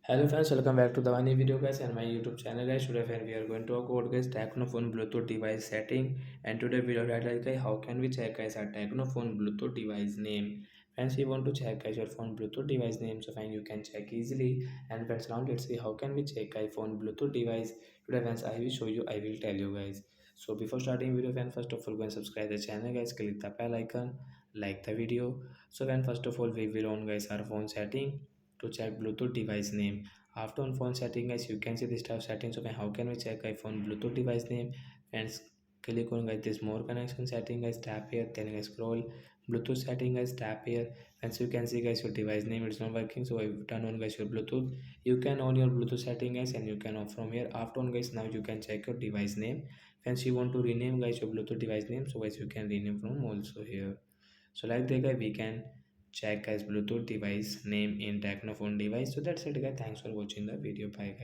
Hello friends, welcome back to the one new video guys and my YouTube channel guys. Today friend, we are going to talk about guys Tecno phone Bluetooth device setting, and today video title guys how can we check guys our Tecno phone Bluetooth device name. Friends, we want to check guys your phone Bluetooth device name, so friend you can check easily. And friends, now let's see how can we check iPhone Bluetooth device. Today friends, I will show you, I will tell you guys. So before starting video friends, first of all go and subscribe the channel guys, click the bell icon, like the video. So then first of all we will on guys our phone setting to check Bluetooth device name. After on phone setting guys, you can see this type of settings. So how can we check iPhone Bluetooth device name? Friends, click on guys this more connection setting guys, tap here, then guys scroll Bluetooth setting guys, tap here. And so you can see guys your device name it's not working, so I turn on guys your Bluetooth. You can on your Bluetooth setting guys, and you can off from here. After on guys, now you can check your device name. Friends, you want to rename guys your Bluetooth device name, so guys you can rename from also here. So like that guy we can check as Bluetooth device name in Technophone device. So that's it guys, thanks for watching the video, bye guys.